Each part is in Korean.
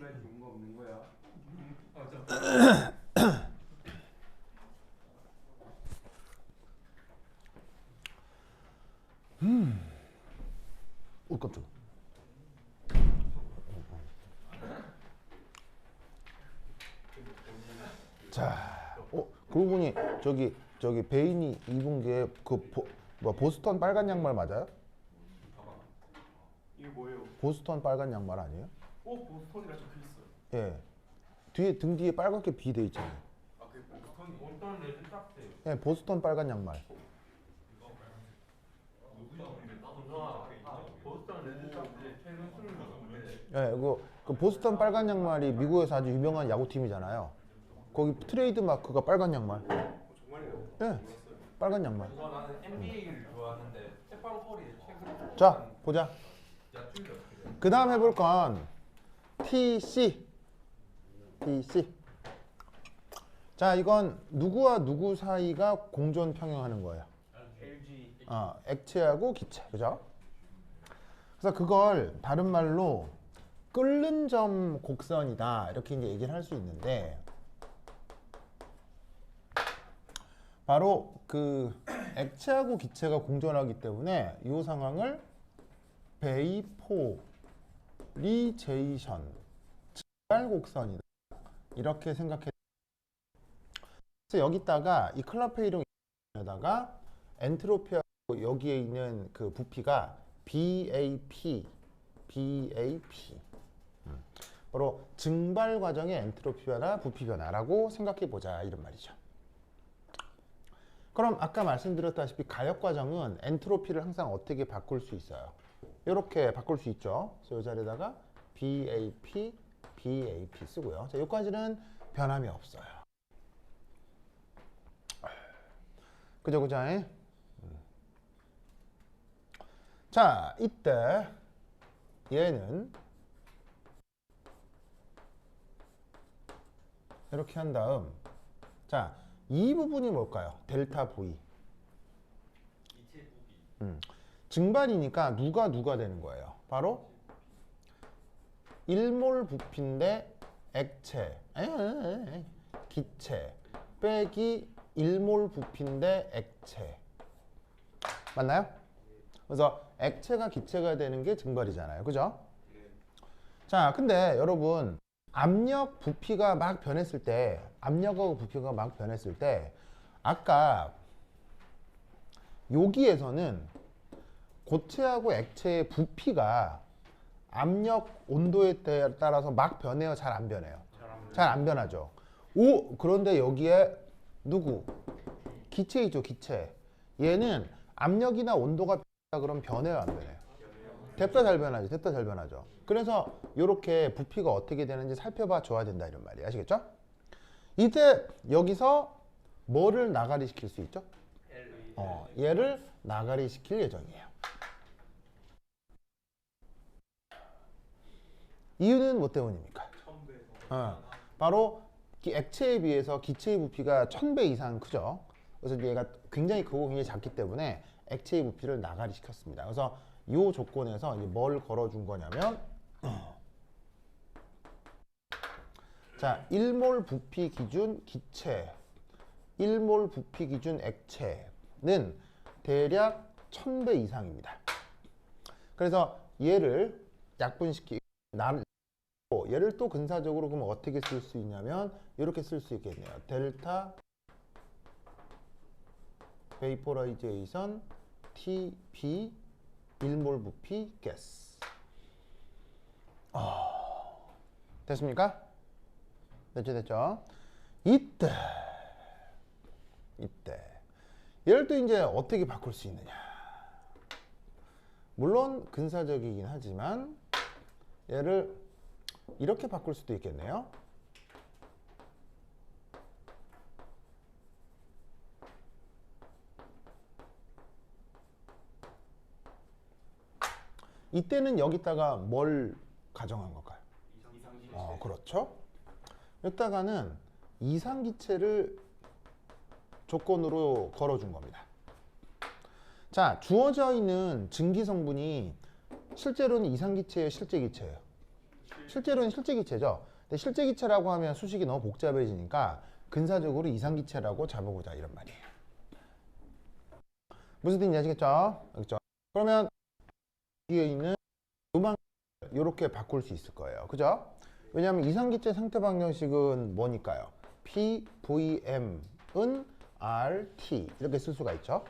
왜 좋은 거 없는 거야? 오 깜짝이야. 자, 그러고 보니 저기 베인이 입은 게 뭐 보스턴 빨간 양말 맞아요? 이게 뭐예요? 보스턴 빨간 양말 아니에요? 보스턴이라 적혀있어요. 예. 뒤에 등 뒤에 빨갛게 B 돼 있잖아요. 아 그게 보스턴이? 보스턴 레드 짝대. 예, 보스턴 빨간 양말. 보스턴 레드 짝대 최근 수능 나왔는데. 예, 그 보스턴 빨간 양말이 미국에서 아주 유명한 야구팀이잖아요. 거기 트레이드 마크가 빨간 양말. 정말요? 예, 빨간 양말. 나는 NBA를 좋아하는데 스테판 커리의 최근. 자, 보자. 야투가 어떻게 돼요? 그 다음 해볼 건 TC. 자, 이건 누구와 누구 사이가 공존 평행하는 거예요. LG. 액체하고 기체, 그죠? 그래서 그걸 다른 말로 끓는 점 곡선이다 이렇게 이제 얘기를 할 수 있는데, 바로 그 액체하고 기체가 공존하기 때문에 이 상황을 베이포리제이션, 증발 곡선이다 이렇게 생각해. 그래서 여기다가 이 클라페이론에다가 엔트로피하고 여기에 있는 그 부피가 BAP. 바로 증발 과정의 엔트로피 변화, 부피 변화라고 생각해 보자 이런 말이죠. 그럼 아까 말씀드렸다시피 가역 과정은 엔트로피를 항상 어떻게 바꿀 수 있어요? 이렇게 바꿀 수 있죠. 그래서 이 자리에다가 BAP 쓰고요. 자, 여기까지는 변함이 없어요. 그죠? 자, 이때 얘는 이렇게 한 다음, 자, 이 부분이 뭘까요? 델타 V. 이체 부비. 증발이니까 누가 되는 거예요? 바로 1몰 부피인데 액체, 기체 빼기 1몰 부피인데 액체. 맞나요? 그래서 액체가 기체가 되는 게 증발이잖아요. 그죠? 자, 근데 여러분 압력 부피가 막 변했을 때, 압력하고 부피가 막 변했을 때 아까 여기에서는 고체하고 액체의 부피가 압력, 온도에 따라서 막 변해요? 잘 안 변해요? 잘 안 변하죠. 그런데 여기에 누구? 기체이죠, 기체. 얘는 압력이나 온도가 변하다 그러면 변해요, 안 변해요? 됐다 잘 변하죠. 그래서 이렇게 부피가 어떻게 되는지 살펴봐 줘야 된다 이런 말이에요. 아시겠죠? 이때 여기서 뭐를 나가리 시킬 수 있죠? 얘를 나가리 시킬 예정이에요. 이유는 뭐 때문입니까? 바로 액체에 비해서 기체의 부피가 1000배 이상 크죠. 그래서 얘가 굉장히 크고 굉장히 작기 때문에 액체의 부피를 나가리 시켰습니다. 그래서 이 조건에서 이제 뭘 걸어준 거냐면, 자, 1몰 부피 기준 기체, 1몰 부피 기준 액체는 대략 1000배 이상입니다. 그래서 얘를 약분시키고 얘를 또 근사적으로 그럼 어떻게 쓸 수 있냐면 이렇게 쓸 수 있겠네요. 델타 베이포라이제이션 TB 1몰 부피 가스. 됐습니까? 됐죠? 이때 얘를 또 이제 어떻게 바꿀 수 있느냐? 물론 근사적이긴 하지만 얘를 이렇게 바꿀 수도 있겠네요. 이때는 여기다가 뭘 가정한 걸까요? 이상기체. 그렇죠. 여기다가는 이상기체를 조건으로 걸어준 겁니다. 자, 주어져 있는 증기 성분이 실제로는 이상기체예요, 실제 기체예요? 실제로는 실제 기체죠. 근데 실제 기체라고 하면 수식이 너무 복잡해지니까 근사적으로 이상기체라고 잡아보자 이런 말이에요. 무슨 뜻인지 아시겠죠? 그렇죠? 그러면 여기에 있는 요만 이렇게 바꿀 수 있을 거예요. 그죠? 왜냐하면 이상기체 상태 방정식은 뭐니까요? PVM은 RT 이렇게 쓸 수가 있죠.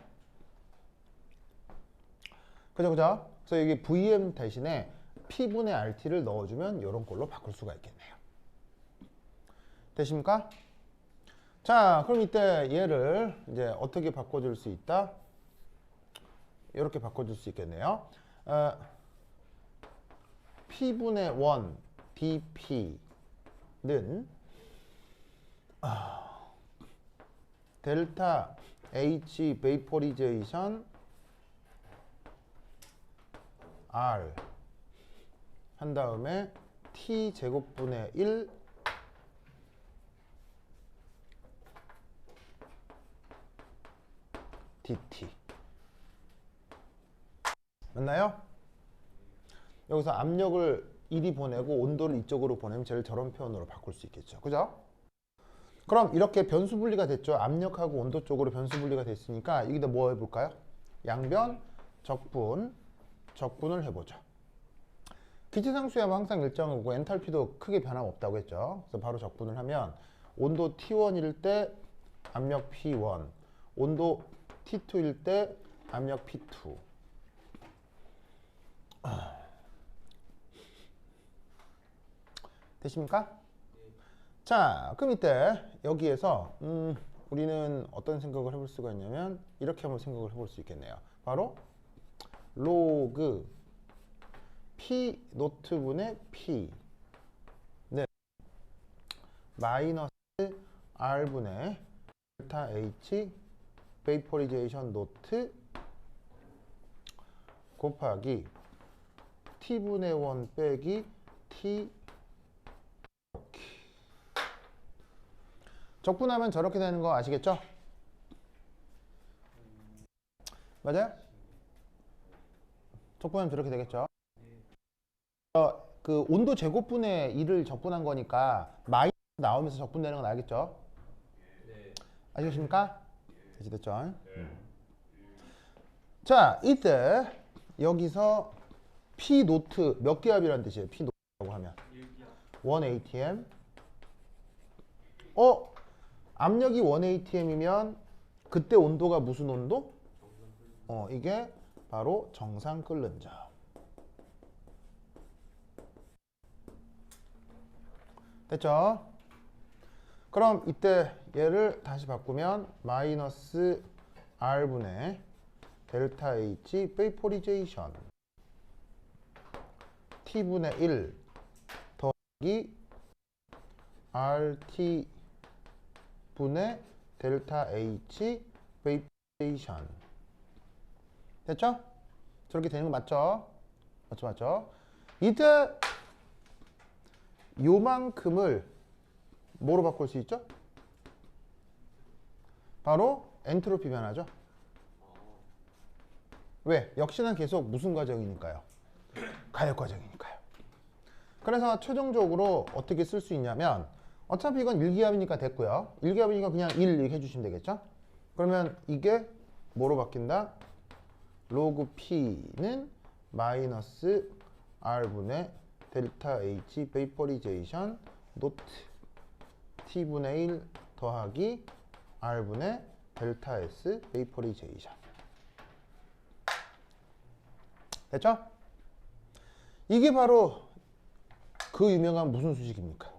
그죠? 그죠? 그래서 여기 VM 대신에 P분의 RT를 넣어주면 이런 걸로 바꿀 수가 있겠네요. 되십니까? 자, 그럼 이때 얘를 이제 어떻게 바꿔줄 수 있다? 이렇게 바꿔줄 수 있겠네요. P분의 1 dP는 델타 H 베이퍼리제이션 R 한 다음에 T 제곱분의 1 dt 맞나요? 여기서 압력을 이리 보내고 온도를 이쪽으로 보내면 제일 저런 표현으로 바꿀 수 있겠죠. 그죠? 그럼 이렇게 변수 분리가 됐죠. 압력하고 온도 쪽으로 변수 분리가 됐으니까 여기다 뭐 해볼까요? 양변, 적분을 해보죠. 기체상수야뭐 항상 일정하고 엔탈피도 크게 변함없다고 했죠. 그래서 바로 적분을 하면 온도 T1일 때 압력 P1, 온도 T2일 때 압력 P2. 되십니까? 자, 그럼 이때 여기에서 우리는 어떤 생각을 해볼 수가 있냐면 이렇게 한번 생각을 해볼 수 있겠네요. 바로 로그 P 노트분의 P는 마이너스 R분의 델타 H 베이퍼리제이션 노트 곱하기 T분의 1 빼기 T 적분하면 저렇게 되는 거 아시겠죠? 맞아요? 적분하면 저렇게 되겠죠? 그 온도 제곱분의 1을 적분한 거니까 마이너스 나오면서 적분되는 건 알겠죠? 아시겠습니까? 됐죠? 자, 이때 여기서 P 노트 몇 기압이라는 뜻이에요? P 노트라고 하면 1 atm. 압력이 1 atm이면 그때 온도가 무슨 온도? 이게 바로 정상 끓는 점. 됐죠? 그럼 이때 얘를 다시 바꾸면 마이너스 R분의 델타 H 베이퍼리제이션 T분의 1 더하기 RT 분의 델타 H 베이퍼레이션. 됐죠? 저렇게 되는 거 맞죠? 맞죠? 이때 요만큼을 뭐로 바꿀 수 있죠? 바로 엔트로피 변화죠. 왜? 역시나 계속 무슨 과정이니까요? 가역 과정이니까요. 그래서 최종적으로 어떻게 쓸 수 있냐면 어차피 이건 1기압이니까 됐고요. 1기압이니까 그냥 1 이렇게 해주시면 되겠죠? 그러면 이게 뭐로 바뀐다? 로그 P는 마이너스 R분의 델타 H 베이퍼리제이션 노트 T분의 1 더하기 R분의 델타 S 베이퍼리제이션. 됐죠? 이게 바로 그 유명한 무슨 수식입니까?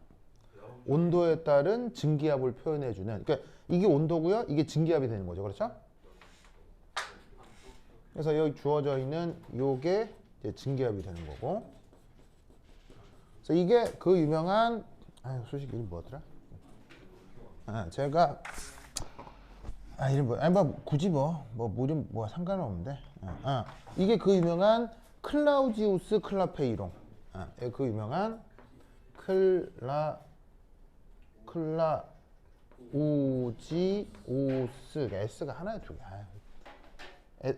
온도에 따른 증기압을 표현해주는, 그러니까 이게 온도고요, 이게 증기압이 되는 거죠. 그렇죠? 그래서 여기 주어져 있는 요게 이제 증기압이 되는 거고, 그래서 이게 그 유명한 수식 이름 뭐더라? 제가 이름 뭐 굳이 뭐 이름 뭐 상관은 없는데, 이게 그 유명한 클라우지우스 클라페이롱, 그 유명한 클라우지우스 S가 하나에 두 개.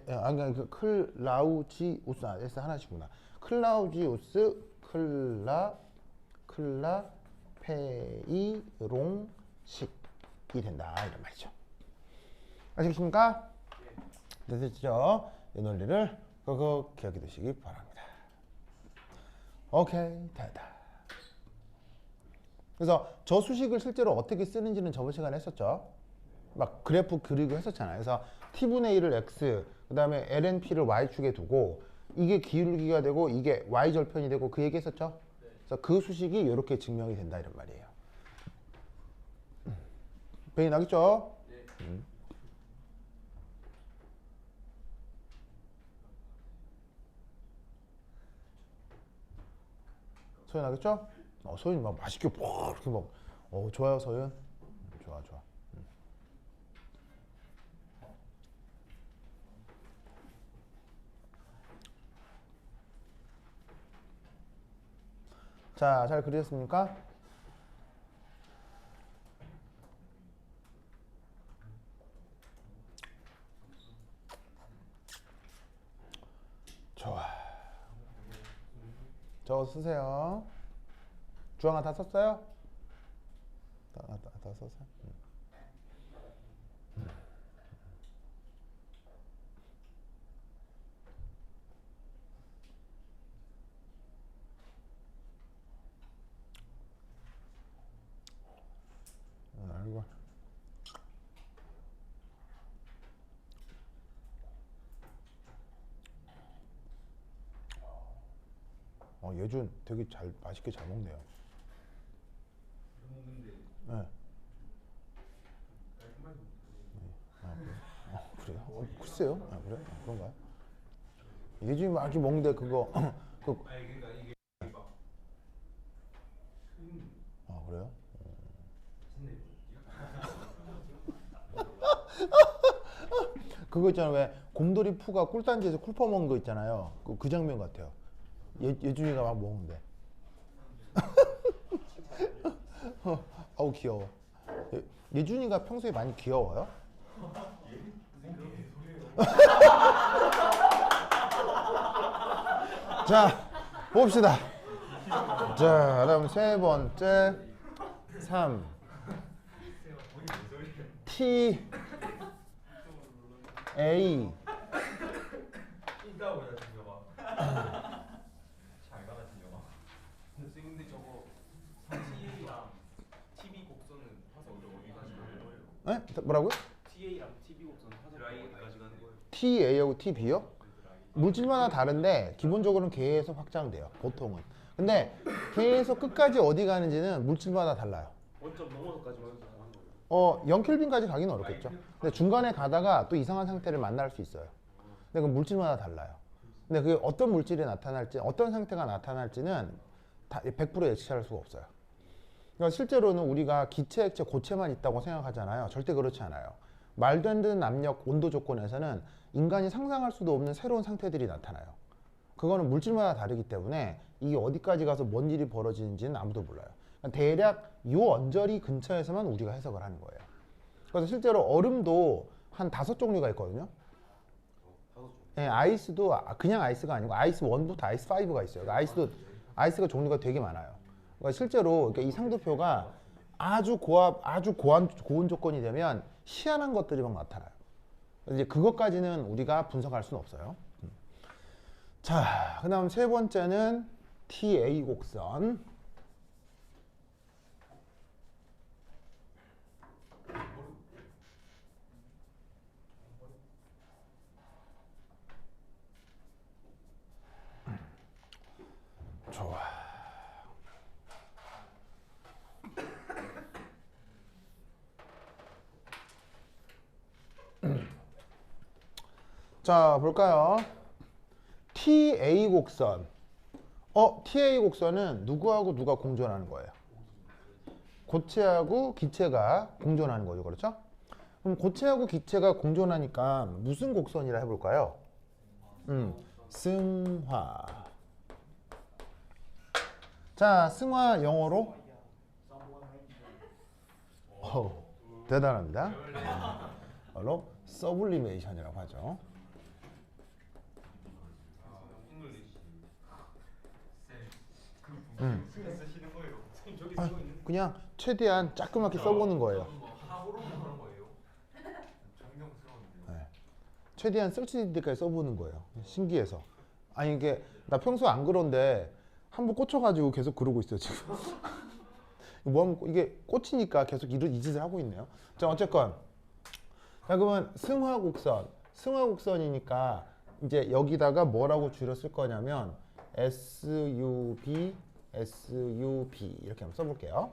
그러니까 클라우지우스 S 하나씩구나. 클라우지우스 클라페이롱. 클라페이롱식이 된다 이런 말이죠. 아시겠습니까? 됐죠? 이 논리를 꼭 기억해 두시기 바랍니다. 오케이, 됐다. 그래서 저 수식을 실제로 어떻게 쓰는지는 저번 시간에 했었죠. 막 그래프 그리고 했었잖아요. 그래서 t분의 1을 x, 그 다음에 lnp를 y축에 두고 이게 기울기가 되고 이게 y절편이 되고 그 얘기 했었죠. 그래서 그 수식이 이렇게 증명이 된다 이런 말이에요. 배이 나겠죠? 소연 하겠죠? 소연이 막 맛있게 이렇게 막 좋아요 소연. 좋아. 자, 잘 그리셨습니까? 좋아. 저거 쓰세요. 주황아 다 썼어요? 다 썼어요? 아이고. 예준 되게 맛있게 잘 먹네요. 네. 그래요? 글쎄요. 그래요? 그런가요? 예준이 막 이렇게 먹는데 그거 그러니까 이게 막 그래요? 그거 있잖아. 왜 곰돌이 푸가 꿀단지에서 꿀 퍼먹은 거 있잖아요. 그 장면 같아요. 예준이가 막 먹는데. 아우 귀여워. 예준이가 평소에 많이 귀여워요? 자, 봅시다. 자, 그다음 세 번째 3 T A 있다고 야 진영아. 잘 가라 진영아. 근데 저거 TA랑 TV 곡선은 화서 어디 가지고 거예요? 네? 뭐라고요? TA랑 TV 곡선 화서 어디까지 가는 거예요? TA하고 TB요? 물질마다 다른데 기본적으로는 계속 확장돼요. 보통은. 근데 계속 끝까지 어디 가는지는 물질마다 달라요. 원점 넘어서까지만 가는 거예요? 0켈빈까지 가기는 어렵겠죠. 근데 중간에 가다가 또 이상한 상태를 만날 수 있어요. 근데 그 물질마다 달라요. 근데 그게 어떤 물질이 나타날지, 어떤 상태가 나타날지는 다 100% 예측할 수가 없어요. 그러니까 실제로는 우리가 기체, 액체, 고체만 있다고 생각하잖아요. 절대 그렇지 않아요. 말도 안 되는 압력, 온도 조건에서는 인간이 상상할 수도 없는 새로운 상태들이 나타나요. 그거는 물질마다 다르기 때문에 이게 어디까지 가서 뭔 일이 벌어지는지는 아무도 몰라요. 그러니까 대략 요 언저리 근처에서만 우리가 해석을 하는 거예요. 그래서 실제로 얼음도 한 5종류가 있거든요. 네, 아이스도 그냥 아이스가 아니고 아이스 1부터 아이스 5가 있어요. 그러니까 아이스가 종류가 되게 많아요. 그러니까 실제로 이 상도표가 아주 고온 조건이 되면 희한한 것들이 막 나타나요. 이제 그것까지는 우리가 분석할 수는 없어요. 자, 그다음 세 번째는 TA 곡선. 좋아. 자, 볼까요? TA 곡선. TA 곡선은 누구하고 누가 공존하는 거예요? 고체하고 기체가 공존하는 거죠. 그렇죠? 그럼 고체하고 기체가 공존하니까 무슨 곡선이라 해볼까요? 승화. 자, 승화 영어로? 대단합니다. 바로 서블리메이션이라고 하죠. 잉글리시. 그 쓰시는 거예요? 선생님 저기 아, 쓰고 있는 그냥 최대한 자그맣게 써보는 거예요. 뭐 하고로 그런 거예요? 정경스러운데요. 네. 최대한 쓸 수 있는 데까지 써보는 거예요. 신기해서. 아니 이게 나 평소에 안 그런데 한번 꽂혀가지고 계속 그러고 있어요 지금. 뭐 하면 이게 꽂히니까 계속 이 짓을 하고 있네요. 자 어쨌건 자 그러면 승화곡선이니까 이제 여기다가 뭐라고 줄여 쓸 거냐면 SUB 이렇게 한번 써볼게요.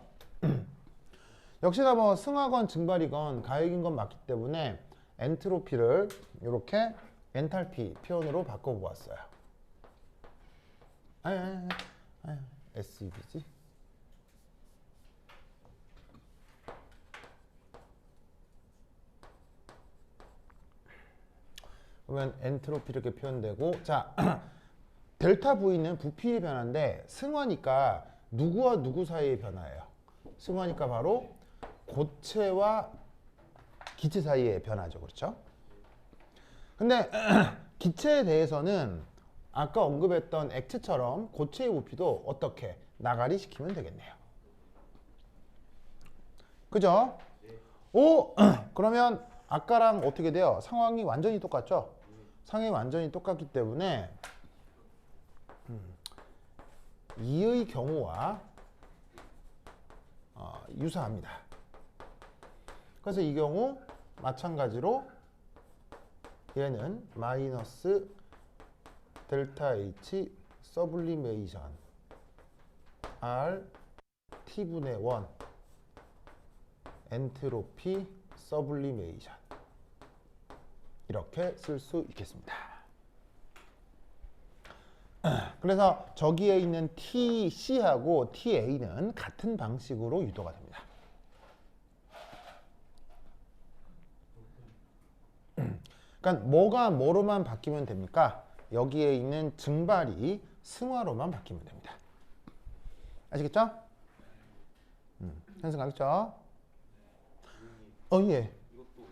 역시나 뭐 승하건 증발이건 가역인 건 맞기 때문에 엔트로피를 이렇게 엔탈피 표현으로 바꿔보았어요. SUB지? 그러면 엔트로피 이렇게 표현되고 자 델타 V는 부피의 변화인데 승화니까 누구와 누구 사이의 변화예요. 승화니까 바로 고체와 기체 사이의 변화죠. 그렇죠? 근데 기체에 대해서는 아까 언급했던 액체처럼 고체의 부피도 어떻게 나가리 시키면 되겠네요. 그죠? 오! 그러면 아까랑 어떻게 돼요? 상황이 완전히 똑같죠? 상황이 완전히 똑같기 때문에 이의 경우와 유사합니다. 그래서 이 경우 마찬가지로 얘는 마이너스 델타 H 서블리메이션 R T분의 1 엔트로피 서블리메이션 이렇게 쓸 수 있겠습니다. 그래서 저기에 있는 TC하고 TA는 같은 방식으로 유도가 됩니다. 그러니까 뭐가 뭐로만 바뀌면 됩니까? 여기에 있는 증발이 승화로만 바뀌면 됩니다. 아시겠죠? 현승 알겠죠? 예. 이것도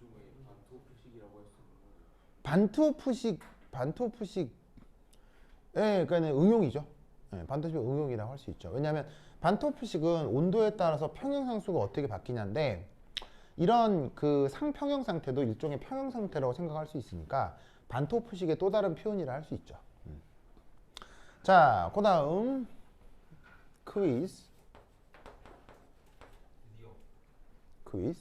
일종의 반투 표식이라고 할 수 있는 거예요. 반투어프식 그러니까 응용이죠. 반투어프식 응용이라고 할 수 있죠. 왜냐하면 반투어프식은 온도에 따라서 평형상수가 어떻게 바뀌냐인데 이런 그 상평형 상태도 일종의 평형 상태라고 생각할 수 있으니까 반투어프식의 또 다른 표현이라 할 수 있죠. 자, 그 다음 퀴즈. 퀴즈.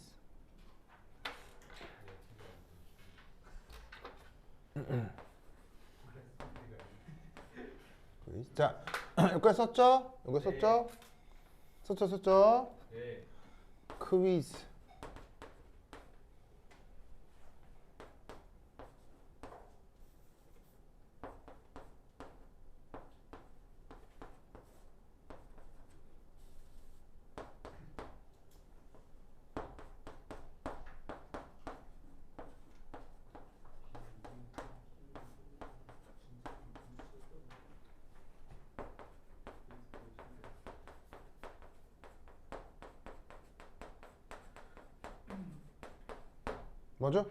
자, 여기까지 썼죠? 여기 썼죠? 썼죠? 네. 퀴즈. 뭐죠?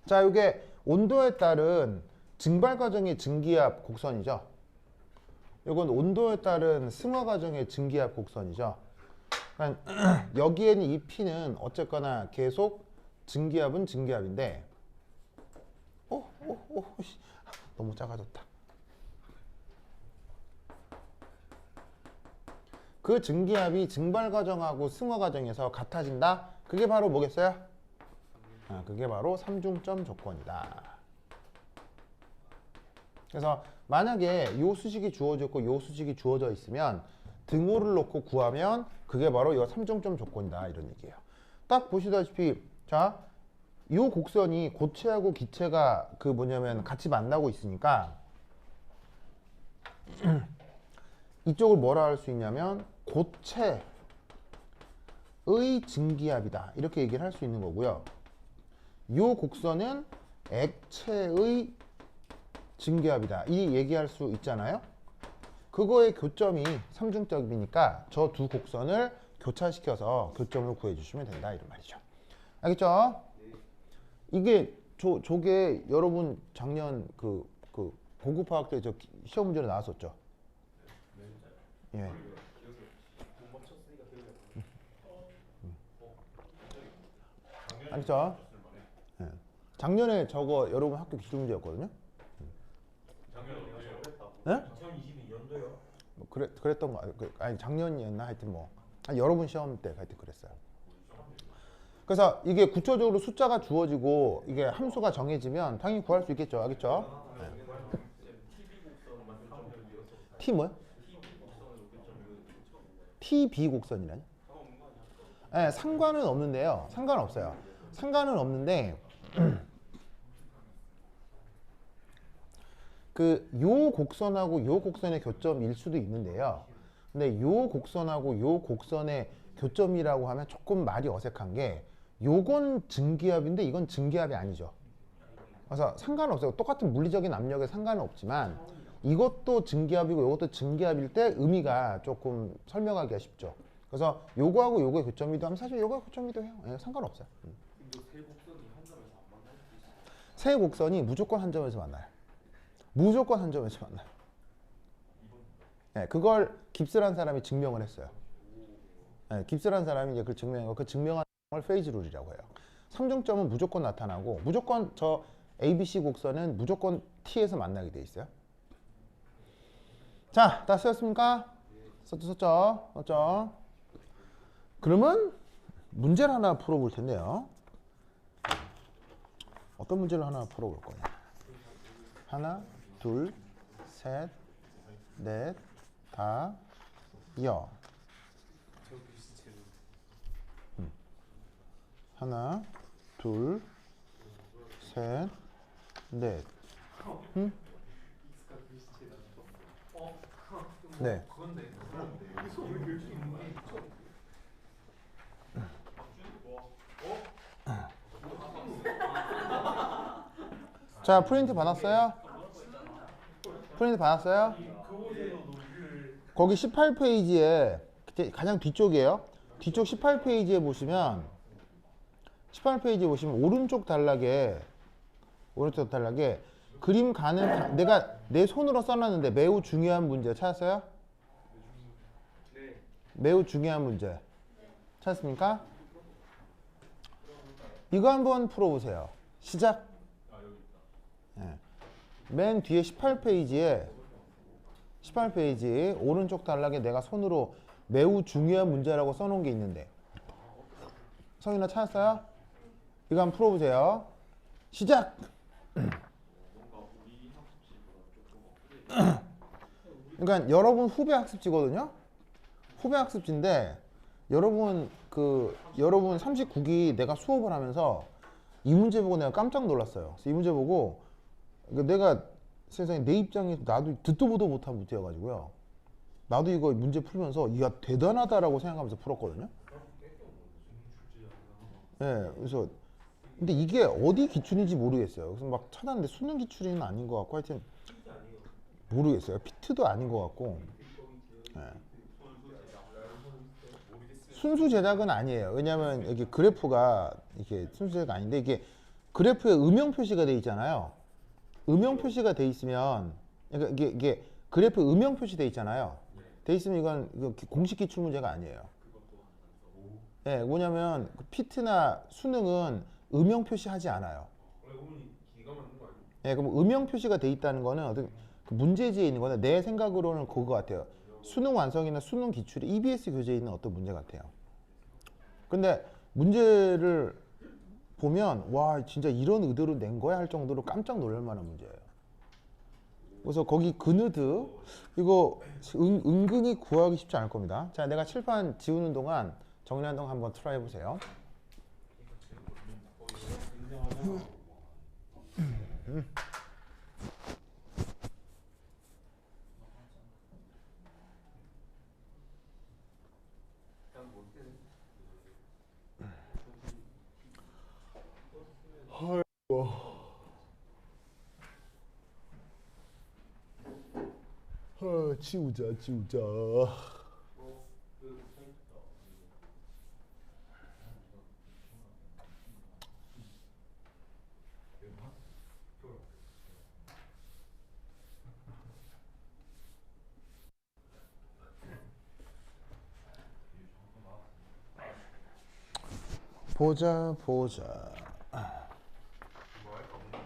자, 이게 온도에 따른 증발 과정의 증기압 곡선이죠. 이건 온도에 따른 승화 과정의 증기압 곡선이죠. 그러니까 여기에는 이 P는 어쨌거나 계속 증기압은 증기압인데, 너무 작아졌다. 그 증기압이 증발 과정하고 승화 과정에서 같아진다. 그게 바로 뭐겠어요? 그게 바로 삼중점 조건이다. 그래서 만약에 요 수식이 주어져 있고 요 수식이 주어져 있으면 등호를 놓고 구하면 그게 바로 이 삼중점 조건이다 이런 얘기예요. 딱 보시다시피 자, 요 곡선이 고체하고 기체가 그 뭐냐면 같이 만나고 있으니까 이쪽을 뭐라 할 수 있냐면 고체의 증기압이다 이렇게 얘기를 할 수 있는 거고요. 요 곡선은 액체의 증기압이다 이 얘기할 수 있잖아요. 그거의 교점이 삼중점이니까 저 두 곡선을 교차시켜서 교점을 구해주시면 된다 이런 말이죠. 알겠죠? 이게 저게 여러분 작년 그 공급화학 때 저 시험 문제로 나왔었죠. 예. 알겠죠? 예. 작년에 저거 여러분 학교 기출 문제였거든요. 예? 2022년도요? 뭐 그랬던 거 아니 작년이었나 하여튼 뭐 여러분 시험 때 하여튼 그랬어요. 그래서 이게 구체적으로 숫자가 주어지고 이게 함수가 정해지면 당연히 구할 수 있겠죠. 알겠죠? T 뭐야? TB 곡선이라니? 네, 상관은 없는데요. 상관없어요. 상관은 없는데 그 요 곡선하고 요 곡선의 교점일 수도 있는데요. 근데 요 곡선하고 요 곡선의 교점이라고 하면 조금 말이 어색한 게 요건 증기압인데 이건 증기압이 아니죠. 그래서 상관없어요. 똑같은 물리적인 압력에 상관은 없지만 이것도 증기압이고 이것도 증기압일 때 의미가 조금 설명하기가 쉽죠. 그래서 요거하고 요거의 교점이도 하면 사실 요거의 교점이도 해요. 예, 상관없어요. 세 곡선이 무조건 한 점에서 만나요. 무조건 한 점에서 만나요. 네, 그걸 깁스란 사람이 증명을 했어요. 네, 깁스란 사람이 이제 그걸 증명한 거, 그 증명한 걸 페이즈 룰이라고 해요. 삼중점은 무조건 나타나고 무조건 저 ABC 곡선은 무조건 T에서 만나게 돼 있어요. 자, 다 쓰였습니까? 썼죠? 그러면 문제를 하나 풀어볼 텐데요. 어떤 문제를 하나 풀어볼 거냐? 하나, 둘, 셋, 넷, 다, 여. 하나, 둘, 셋, 넷. 네. 자, 프린트 받았어요? 프린트 받았어요? 거기 18페이지에 가장 뒤쪽이에요. 뒤쪽 18페이지에 보시면 18페이지에 보시면 오른쪽 단락에 그림 가는 내가 내 손으로 써놨는데 매우 중요한 문제 찾았어요? 네. 매우 중요한 문제 찾았습니까? 이거 한번 풀어보세요. 시작. 네. 맨 뒤에 18페이지 오른쪽 단락에 내가 손으로 매우 중요한 문제라고 써놓은 게 있는데 성인아 찾았어요? 이거 한번 풀어보세요. 시작. 그러니까 여러분 후배 학습지거든요. 후배 학습지인데 여러분 39기 내가 수업을 하면서 이 문제 보고 내가 깜짝 놀랐어요. 그래서 이 문제 보고 내가 세상에 내 입장에서 나도 듣도 보도 못한 문제여가지고요. 나도 이거 문제 풀면서 이야 대단하다라고 생각하면서 풀었거든요. 네, 그래서 근데 이게 어디 기출인지 모르겠어요. 그래서 막 찾았는데 수능 기출은 아닌 것 같고 하여튼 모르겠어요. 피트도 아닌 것 같고. 네. 순수 제작은 아니에요. 왜냐하면 여기 그래프가 이게 순수 제작 아닌데 이게 그래프에 음영 표시가 돼 있잖아요. 음영 표시가 돼 있으면 그러니까 이게 그래프에 음영 표시 돼 있잖아요. 돼 있으면 이건 공식 기출 문제가 아니에요. 예, 네, 뭐냐면 피트나 수능은 음영 표시하지 않아요. 예, 네, 그럼 음영 표시가 돼 있다는 거는 어떤 그 문제지에 있는 거는 내 생각으로는 그거 같아요. 수능 완성이나 수능 기출이 EBS 교재에 있는 어떤 문제 같아요. 근데 문제를 보면 와 진짜 이런 의도로 낸 거야 할 정도로 깜짝 놀랄 만한 문제예요. 그래서 거기 그느드 이거 은근히 구하기 쉽지 않을 겁니다. 자, 내가 칠판 지우는 동안 정리하는 동안 한번 트라이 해보세요. 지우자. 보자 보자. 뭐 할까 없나?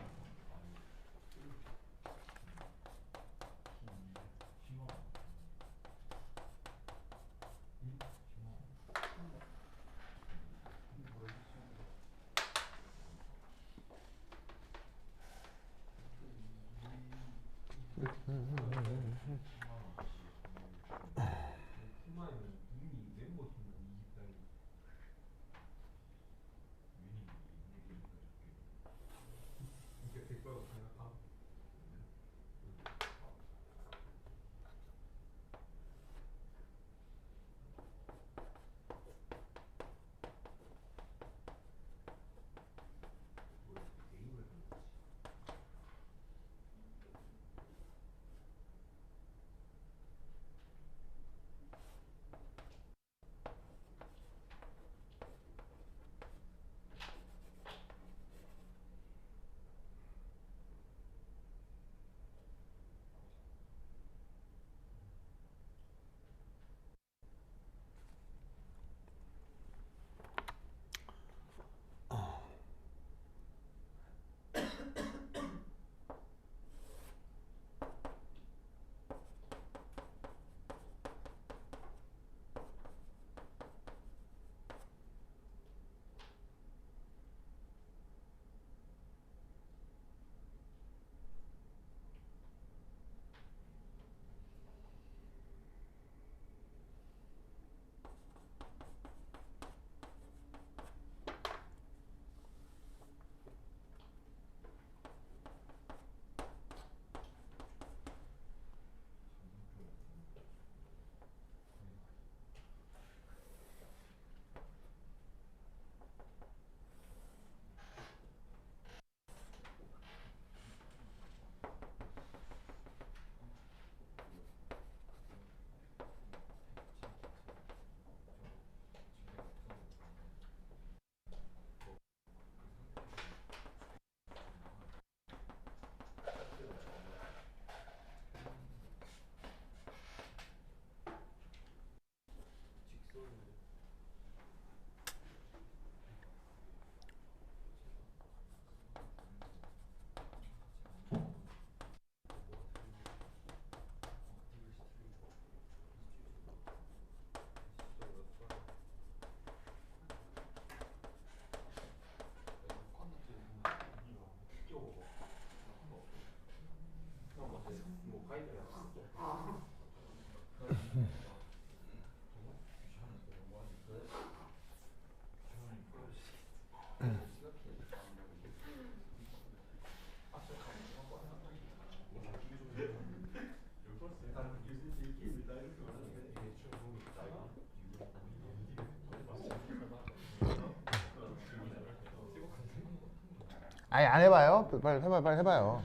아니 안 해봐요? 빨리 해봐, 빨리 해봐요.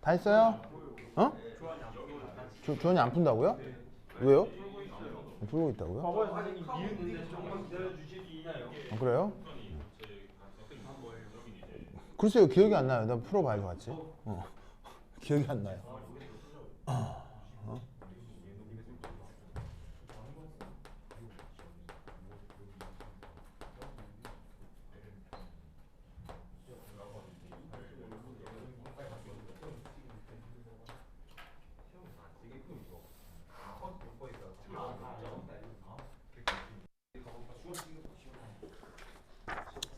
다 했어요? 어? 주원이 안 푼다고요? 왜요? 풀고 있다고요? 봐봐요 선생님 미은인데 조금만 기다려주시나요? 아, 그래요? 글쎄요, 기억이 안 나요. 나 풀어봐야죠, 같이. 기억이 안 나요.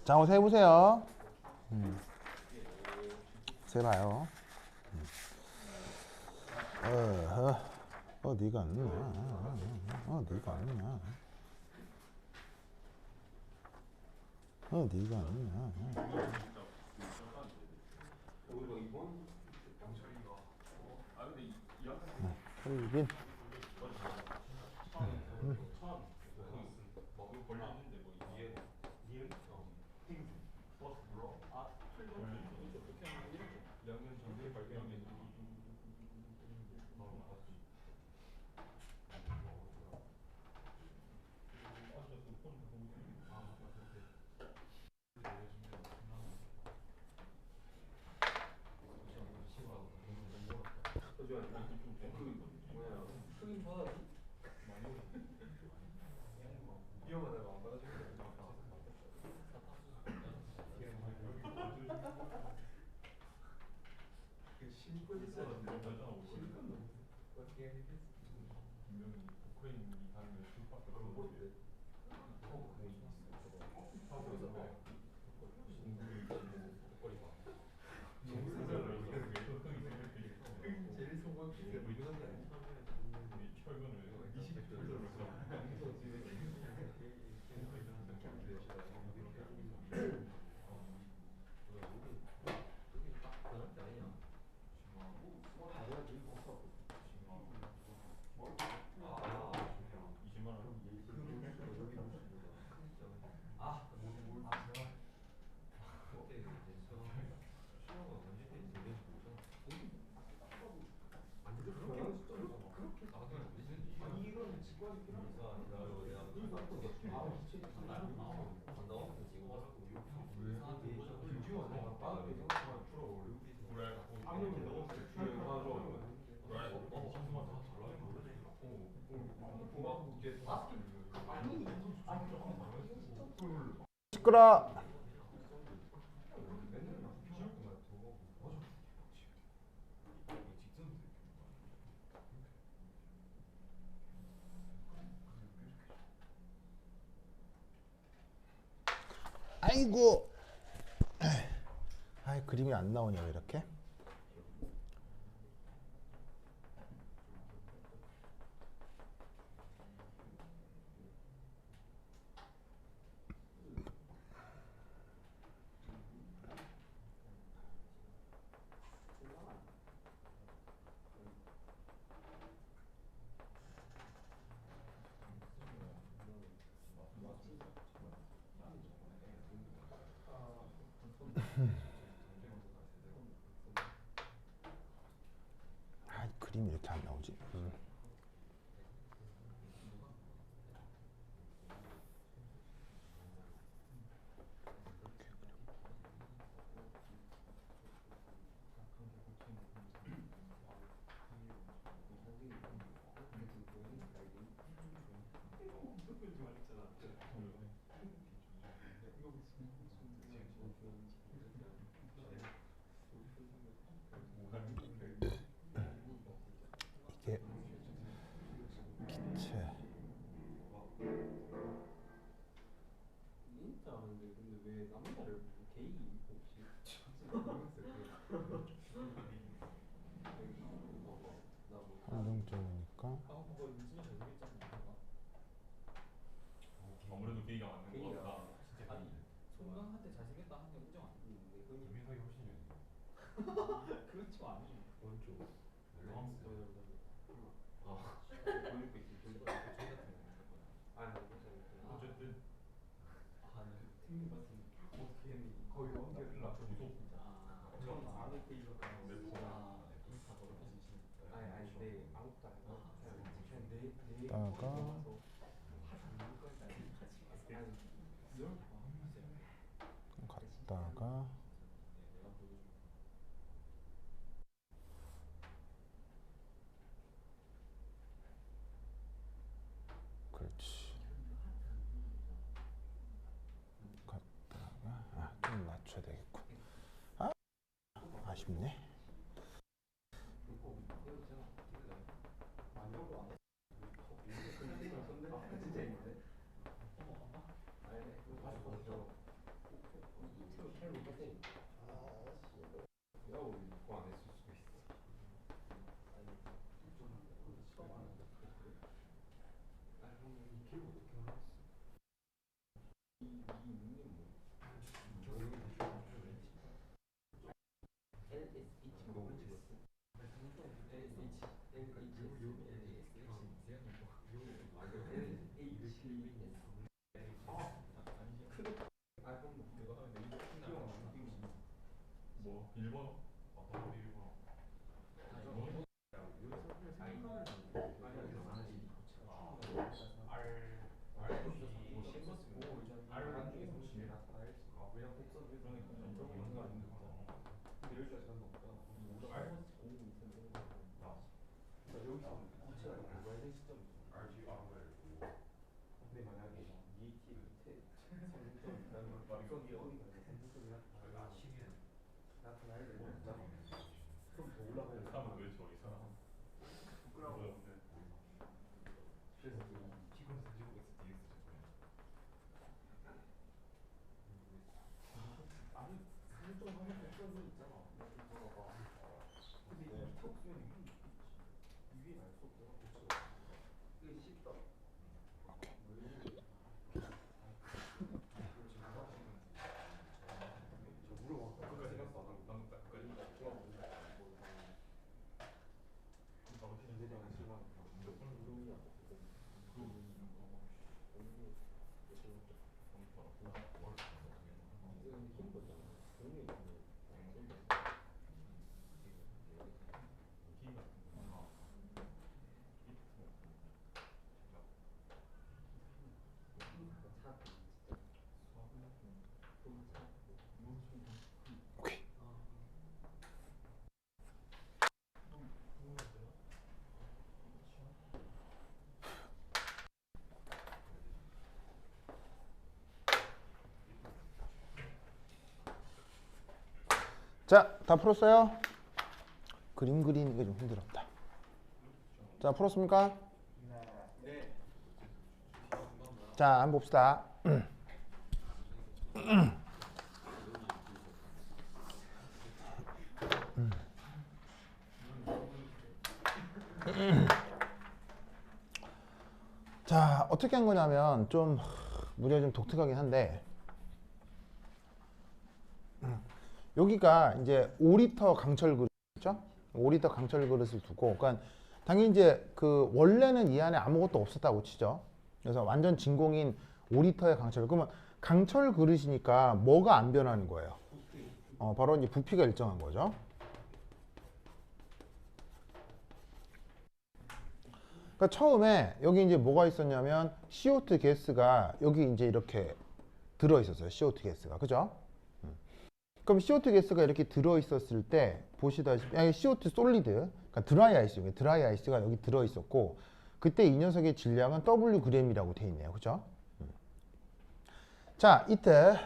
자, 한번 세보세요. 세봐요. 어디가 안 나? 어디가 안 나? 어디가 안 나? 빈. 위험하다고 안 받아주면 시끄러. 아이고. 아, 그림이 안 나오냐 왜 이렇게? 아, 그림이 이렇게 안 나오지? 이게 기체. 한정적이니까. 아무래도 게이가 맞는 것 같다. 아니 손광한테 잘생겼다 한테 인정 안 해. 김민석이 훨씬 잘생겼어. 그렇죠 아니. 원조. 어쨌든 팀 같은 거의 완결 나 무섭. 처음 아는 게이가 다가 갔다가 그렇지. 갔다가 좀 맞춰야 되겠군. 아, 아쉽네. 뭐 일본어? 아 바로 일본어. 오케이. 자, 다 풀었어요? 그림 그리는 게 좀 힘들었다. 자, 풀었습니까? 네. 자, 한번 봅시다. 자, 어떻게 한 거냐면 좀 문제가 좀 독특하긴 한데 여기가 이제 5리터 강철 그릇이죠. 5리터 강철 그릇을 두고, 그러니까 당연히 이제 그 원래는 이 안에 아무것도 없었다고 치죠. 그래서 완전 진공인 5리터의 강철. 그러면 강철 그릇이니까 뭐가 안 변하는 거예요? 바로 이제 부피가 일정한 거죠. 그러니까 처음에 여기 이제 뭐가 있었냐면 CO2 가스가 여기 이제 이렇게 들어 있었어요. CO2 가스가. 그죠? 그럼 CO2 가스가 이렇게 들어 있었을 때 보시다시피 CO2 솔리드, 그러니까 드라이 아이스가 여기 들어 있었고, 그때 이 녀석의 질량은 Wg이라고 돼 있네요. 그죠? 자, 이때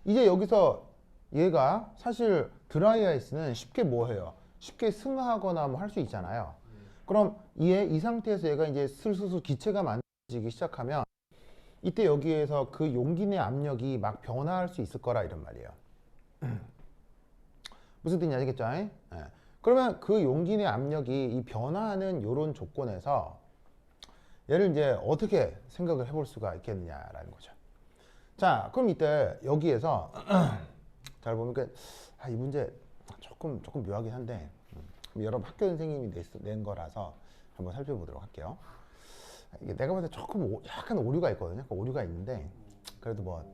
이제 여기서 얘가 사실 드라이 아이스는 쉽게 뭐 해요? 쉽게 승하하거나 뭐 할 수 있잖아요. 그럼 이 상태에서 얘가 이제 슬슬 기체가 만들어지기 시작하면 이때 여기에서 그 용기 내 압력이 막 변화할 수 있을 거라 이런 말이에요. 무슨 뜻인지 알겠죠? 네. 그러면 그 용기 내 압력이 이 변화하는 이런 조건에서 얘를 이제 어떻게 생각을 해볼 수가 있겠느냐라는 거죠. 자, 그럼 이때 여기에서 잘 보니까 이 문제 조금 묘하긴 한데 여러분 학교 선생님이 낸 거라서 한번 살펴보도록 할게요. 이게 내가 봤을 때 약간 오류가 있거든요. 오류가 있는데 그래도 뭐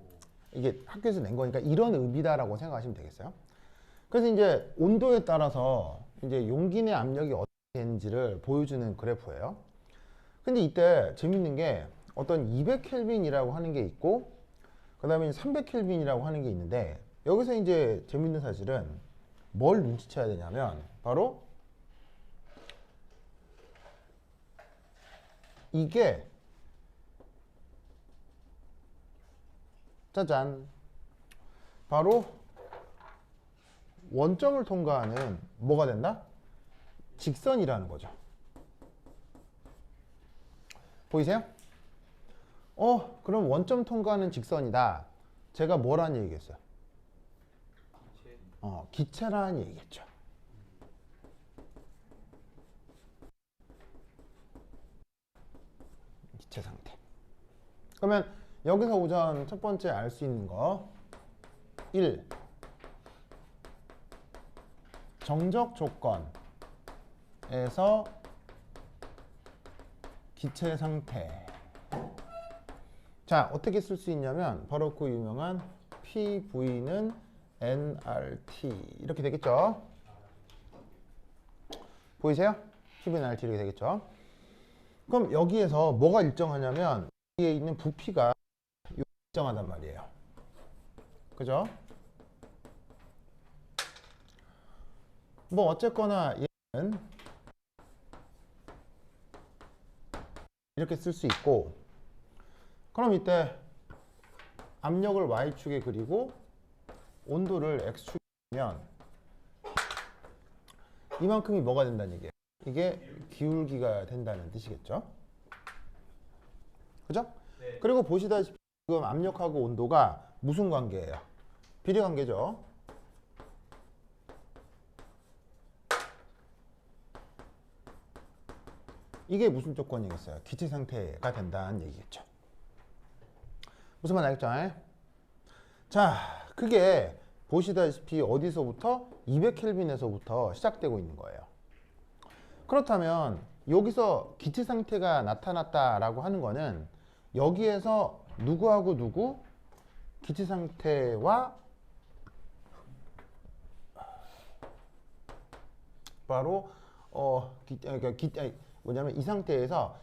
이게 학교에서 낸 거니까 이런 의미다라고 생각하시면 되겠어요. 그래서 이제 온도에 따라서 이제 용기 내 압력이 어떻게 되는지를 보여주는 그래프예요. 근데 이때 재밌는 게 어떤 200켈빈이라고 하는 게 있고 그 다음에 300켈빈이라고 하는 게 있는데, 여기서 이제 재밌는 사실은 뭘 눈치채야 되냐면 바로 이게 짜잔 바로 원점을 통과하는 뭐가 된다? 직선이라는 거죠. 보이세요? 그럼 원점 통과하는 직선이다. 제가 뭐라는 얘기겠어요? 기체라는 얘기겠죠. 기체 상태. 그러면 여기서 우선 첫 번째 알 수 있는 거 1. 정적 조건에서 기체 상태. 자, 어떻게 쓸 수 있냐면 바로 그 유명한 PV는 nRT 이렇게 되겠죠. 보이세요? PV는 nRT 이렇게 되겠죠. 그럼 여기에서 뭐가 일정하냐면 여기에 있는 부피가 일정하단 말이에요. 그죠? 뭐 어쨌거나 얘는 이렇게 쓸 수 있고, 그럼 이때 압력을 Y축에 그리고 온도를 X축에 그리면 이만큼이 뭐가 된다는 얘기예요? 이게 기울기가 된다는 뜻이겠죠? 그죠? 네. 그리고 보시다시피 지금 압력하고 온도가 무슨 관계예요? 비례 관계죠. 이게 무슨 조건이겠어요? 기체 상태가 된다는 얘기겠죠. 무슨 말 알겠죠? 자, 그게 보시다시피 어디서부터 200켈빈에서부터 시작되고 있는 거예요. 그렇다면 여기서 기체 상태가 나타났다라고 하는 거는 여기에서 누구하고 누구 기체 상태와 바로 뭐냐면 이 상태에서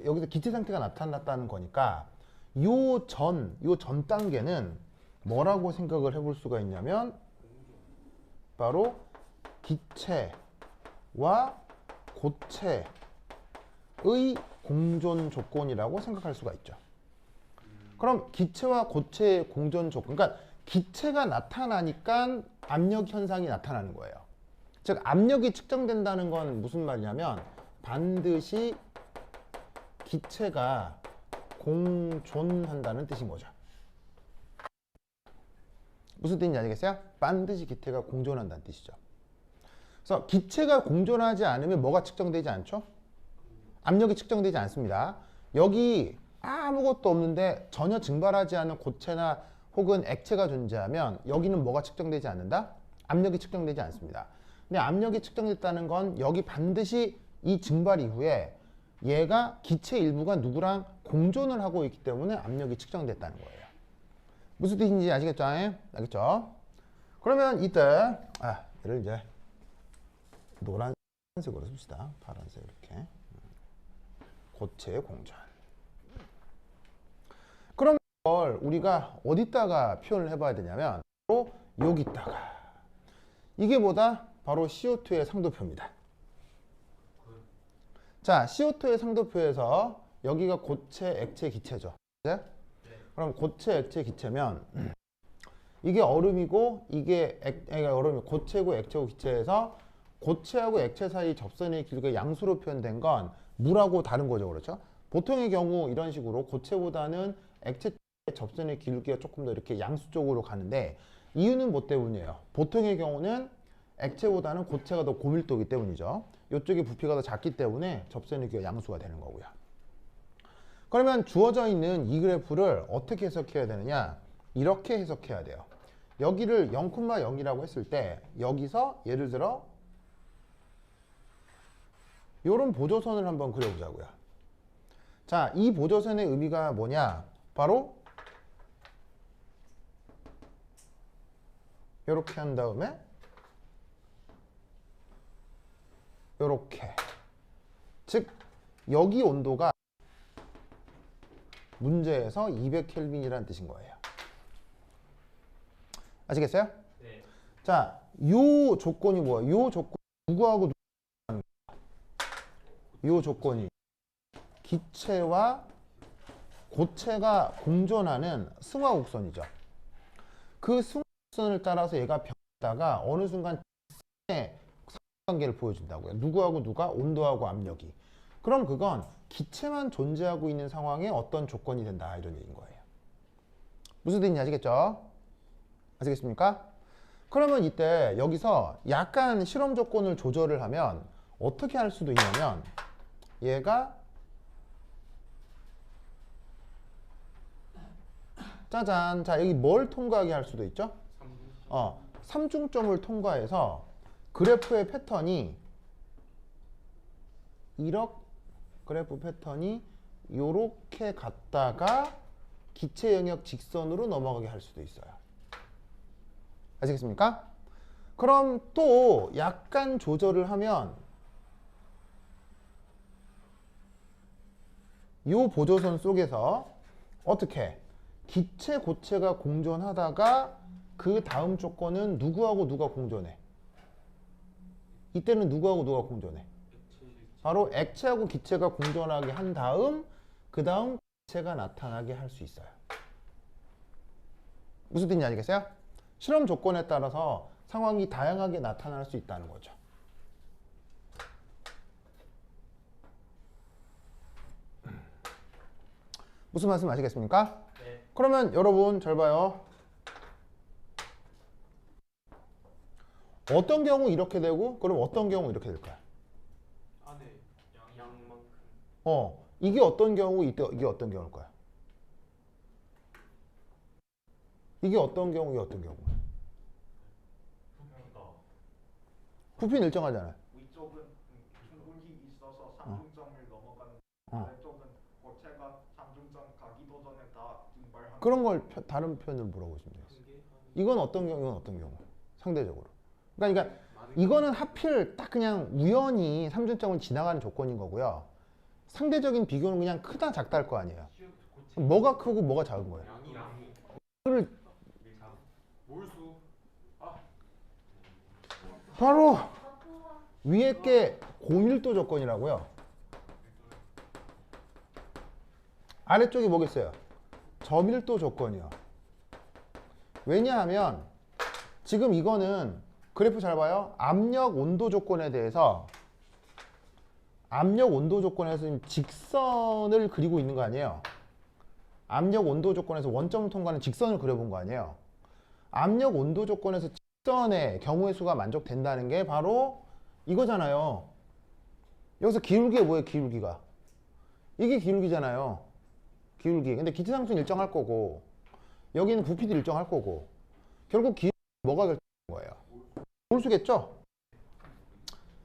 여기서 기체 상태가 나타났다는 거니까 요 전 단계는 뭐라고 생각을 해볼 수가 있냐면 바로 기체와 고체의 공존 조건이라고 생각할 수가 있죠. 그럼 기체와 고체의 공존 조건, 그러니까 기체가 나타나니까 압력 현상이 나타나는 거예요. 즉 압력이 측정된다는 건 무슨 말이냐면 반드시 기체가 공존한다는 뜻인 거죠. 무슨 뜻인지 아시겠어요? 반드시 기체가 공존한다는 뜻이죠. 그래서 기체가 공존하지 않으면 뭐가 측정되지 않죠? 압력이 측정되지 않습니다. 여기 아무것도 없는데 전혀 증발하지 않은 고체나 혹은 액체가 존재하면 여기는 뭐가 측정되지 않는다? 압력이 측정되지 않습니다. 근데 압력이 측정됐다는 건 여기 반드시 이 증발 이후에 얘가 기체 일부가 누구랑 공존을 하고 있기 때문에 압력이 측정됐다는 거예요. 무슨 뜻인지 아시겠죠? 알겠죠? 그러면 이때 얘를 이제 노란색으로 씁시다. 파란색 이렇게. 고체의 공존. 그럼 이걸 우리가 어디다가 표현을 해봐야 되냐면 바로 여기다가. 이게 뭐다? 바로 CO2의 상도표입니다. 자, CO2의 상도표에서 여기가 고체, 액체, 기체죠. 네? 그럼 고체, 액체, 기체면 이게 얼음이고 이게 얼음이 고체고 액체고 기체에서 고체하고 액체 사이 접선의 길이가 양수로 표현된 건 물하고 다른 거죠. 그렇죠? 보통의 경우 이런 식으로 고체보다는 액체 접선의 길이가 조금 더 이렇게 양수 쪽으로 가는데 이유는 뭐 때문이에요? 보통의 경우는 액체보다는 고체가 더 고밀도이기 때문이죠. 이쪽에 부피가 더 작기 때문에 접선의 길이가 양수가 되는 거고요. 그러면 주어져 있는 이 그래프를 어떻게 해석해야 되느냐? 이렇게 해석해야 돼요. 여기를 0,0이라고 했을 때 여기서 예를 들어 이런 보조선을 한번 그려보자고요. 자, 이 보조선의 의미가 뭐냐? 바로 이렇게 한 다음에 이렇게. 즉 여기 온도가 문제에서 200켈빈이라는 뜻인 거예요. 아시겠어요? 네. 자, 요 조건이 뭐야? 요 조건 누구하고 요 조건이 기체와 고체가 공존하는 승화곡선이죠. 그 승화곡선을 따라서 얘가 변하다가 어느 순간 관계를 보여준다고요. 누구하고 누가? 온도하고 압력이. 그럼 그건 기체만 존재하고 있는 상황에 어떤 조건이 된다 이런 얘기인 거예요. 무슨 뜻인지 아시겠죠? 아시겠습니까? 그러면 이때 여기서 약간 실험 조건을 조절을 하면 어떻게 할 수도 있냐면 얘가 짜잔, 자 여기 뭘 통과하게 할 수도 있죠? 삼중점을 통과해서 그래프의 패턴이 그래프 패턴이 이렇게 갔다가 기체 영역 직선으로 넘어가게 할 수도 있어요. 아시겠습니까? 그럼 또 약간 조절을 하면 이 보조선 속에서 어떻게 기체 고체가 공존하다가 그 다음 조건은 누구하고 누가 공존해? 이때는 누구하고 누가 공존해? 바로 액체하고 기체가 공존하게 한 다음 그 다음 기체가 나타나게 할 수 있어요. 무슨 뜻인지 아시겠어요? 실험 조건에 따라서 상황이 다양하게 나타날 수 있다는 거죠. 무슨 말씀 아시겠습니까? 네. 그러면 여러분 잘 봐요. 어떤 경우 이렇게 되고 그럼 어떤 경우 이렇게 될까요? 안에 이게 어떤 경우고 이게 어떤 경우일까요? 이게 어떤 경우, 이게 어떤 경우? 부피는 일정하잖아요. 위쪽은 둥근이 있어서 삼중점을 넘어가는 아래쪽은 고체가 삼중점 가기도 전에 다 증발하는 그런 걸 다른 표현으로 물어보시면 되겠어요. 이건 어떤 경우, 이건 어떤 경우? 상대적으로. 그러니까 이거는 하필 딱 그냥 우연히 삼중점을 지나가는 조건인 거고요. 상대적인 비교는 그냥 크다 작다 할 거 아니에요. 뭐가 크고 뭐가 작은 거예요. 그걸 몰수. 바로 위에 게 고밀도 조건이라고요. 아래쪽이 뭐겠어요? 저밀도 조건이요. 왜냐하면 지금 이거는 그래프 잘 봐요. 압력 온도 조건에 대해서 지금 직선을 그리고 있는 거 아니에요. 압력 온도 조건에서 원점을 통과하는 직선을 그려본 거 아니에요. 압력 온도 조건에서 직선의 경우의 수가 만족된다는 게 바로 이거잖아요. 여기서 기울기가 뭐예요? 기울기가 이게 기울기잖아요. 기울기. 근데 기체상수는 일정할 거고 여기는 부피도 일정할 거고 결국 기울기 뭐가 결정된 거예요? 몰수겠죠?